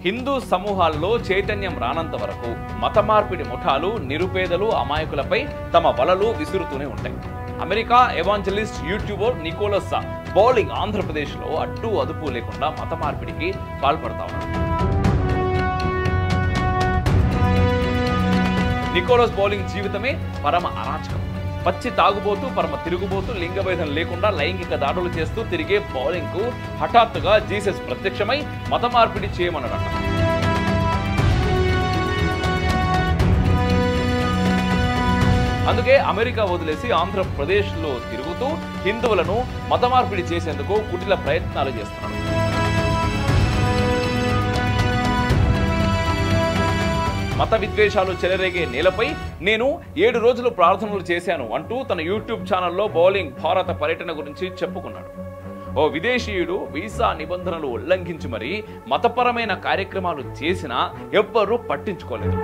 హిందూ సమూహాల్లో చైతన్యం రానంత వరకు మత మార్పిడి ముఠాలు నిరుపేదలు అమాయకులపై తమ వలలు విసురుతూనే ఉంటాయి. America evangelist YouTuber Nicholas Bowling ఆంధ్రప్రదేశ్లో అడ్డు అదుపు లేకుండా మత మార్పిడికి పాల్పడతా ఉన్నారు. నికోలస్ బౌలింగ్ జీవితమే పరమ అరాచకం. పచ్చి తాగుబోతూ పరమ తిరుగుబోతూ లింగభేదం లేకుండా లైంగిక దాడులు చేస్తూ తిరిగే బౌలింగ్ కు హఠాత్తుగా జీసస్ ప్రత్యక్షమై మత మార్పిడి చేయమన్నారట. అందుకే అమెరికా వదిలేసి ఆంధ్రప్రదేశ్ లో తిరుగుతూ హిందువులను మత మార్పిడి చేసేందుకు కుటిల ప్రయత్నాలు చేస్తున్నాడు. మత విద్వేషాలు చెలరేగే నేలపై నేను 7 రోజులు ప్రార్థనలు చేశాను అంటూ తన యూట్యూబ్ ఛానల్లో బౌలింగ్ భారత పర్యటన గురించి చెప్పుకున్నాడు. ఓ విదేశీయుడు వీసా నిబంధనలు ఉల్లంఘించి మరీ మతపరమైన కార్యక్రమాలు చేసినా ఎవ్వరూ పట్టించుకోలేదు.